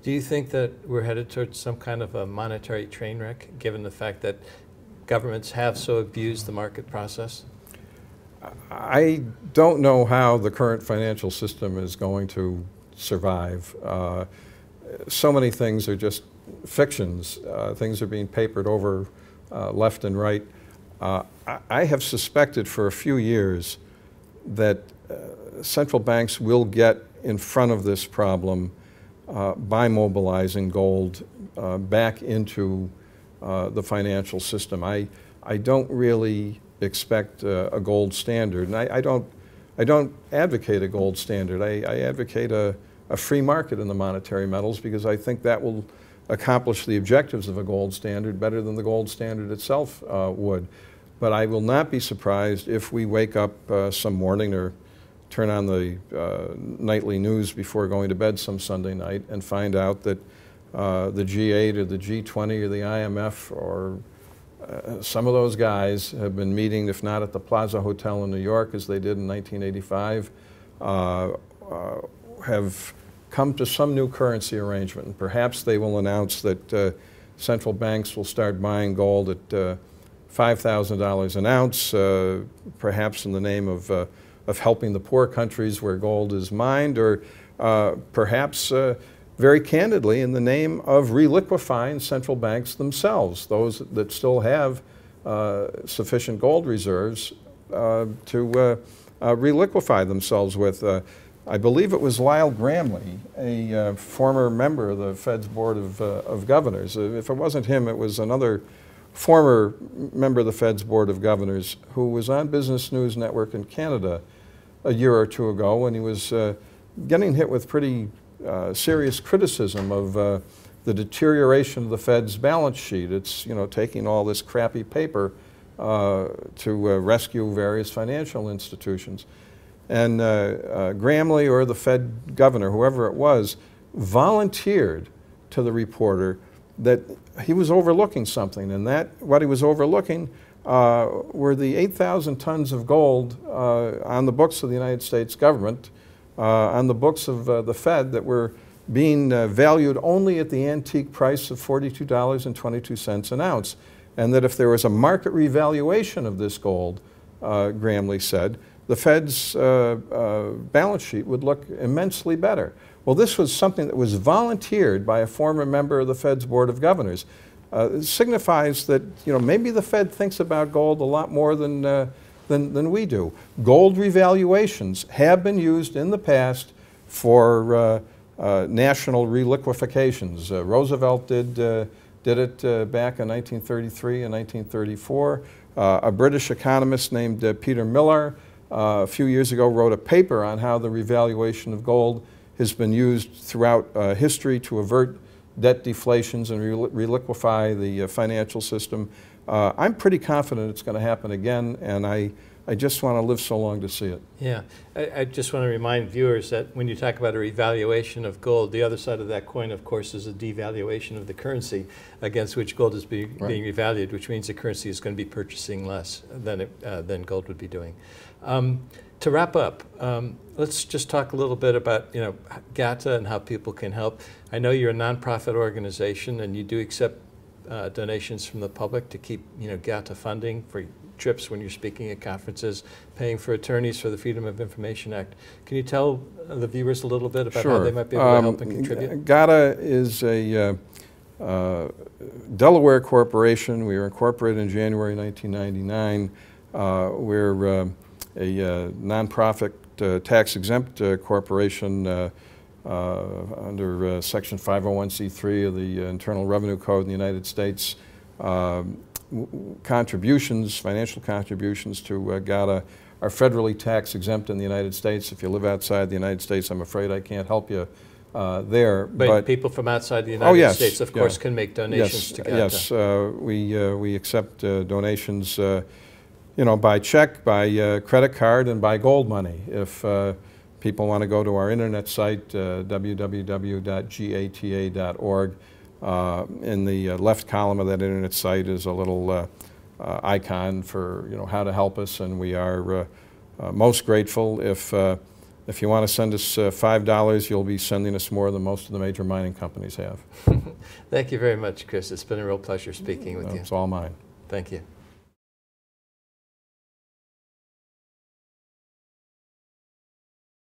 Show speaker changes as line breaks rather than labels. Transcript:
Do you think that we're headed towards some kind of a monetary train wreck, given the fact that governments have so abused the market process?
I don't know how the current financial system is going to survive. So many things are just fictions. Things are being papered over left and right. I have suspected for a few years that central banks will get in front of this problem by mobilizing gold back into the financial system. I don't really expect a gold standard, and I don't advocate a gold standard. I advocate a free market in the monetary metals, because I think that will accomplish the objectives of a gold standard better than the gold standard itself would. But I will not be surprised if we wake up some morning or turn on the nightly news before going to bed some Sunday night and find out that the G8 or the G20 or the IMF or some of those guys have been meeting, if not at the Plaza Hotel in New York as they did in 1985, have come to some new currency arrangement. And perhaps they will announce that central banks will start buying gold at $5,000 an ounce, perhaps in the name of helping the poor countries where gold is mined, or perhaps very candidly in the name of reliquefying central banks themselves, those that still have sufficient gold reserves to reliquefy themselves with. I believe it was Lyle Gramley, a former member of the Fed's Board of Governors. If it wasn't him, it was another former member of the Fed's Board of Governors who was on Business News Network in Canada a year or two ago when he was getting hit with pretty serious criticism of the deterioration of the Fed's balance sheet. It's, taking all this crappy paper to rescue various financial institutions. And Gramley, or the Fed governor, whoever it was, volunteered to the reporter that he was overlooking something, and that what he was overlooking were the 8,000 tons of gold on the books of the United States government, on the books of the Fed, that were being valued only at the antique price of $42.22 an ounce. And that if there was a market revaluation of this gold, Gramley said, the Fed's balance sheet would look immensely better. Well, this was something that was volunteered by a former member of the Fed's Board of Governors. It signifies that, maybe the Fed thinks about gold a lot more than we do. Gold revaluations have been used in the past for national reliquefations. Roosevelt did it back in 1933 and 1934. A British economist named Peter Millar a few years ago wrote a paper on how the revaluation of gold has been used throughout history to avert debt deflations and reliquefy the financial system. I'm pretty confident it's going to happen again, and I just want to live so long to see it.
Yeah, I just want to remind viewers that when you talk about a revaluation of gold, the other side of that coin, of course, is a devaluation of the currency against which gold is being revalued, which means the currency is going to be purchasing less than gold would be doing. To wrap up, let's just talk a little bit about GATA and how people can help. I know you're a nonprofit organization and you do accept donations from the public to keep GATA funding for trips when you're speaking at conferences, paying for attorneys for the Freedom of Information Act. Can you tell the viewers a little bit about how they might be able to help and contribute?
GATA is a Delaware corporation. We were incorporated in January 1999. We're a nonprofit tax-exempt corporation under Section 501c3 of the Internal Revenue Code in the United States. Contributions, financial contributions to GATA are federally tax-exempt in the United States. If you live outside the United States, I'm afraid I can't help you there.
But people from outside the United States, of course, can make donations to GATA.
Yes, we accept donations by check, by credit card, and by gold money. If people want to go to our internet site, www.gata.org, in the left column of that internet site is a little icon for how to help us, and we are most grateful if If you want to send us $5, you'll be sending us more than most of the major mining companies have.
Thank you very much, Chris. It's been a real pleasure speaking with you.
It's all mine.
Thank you.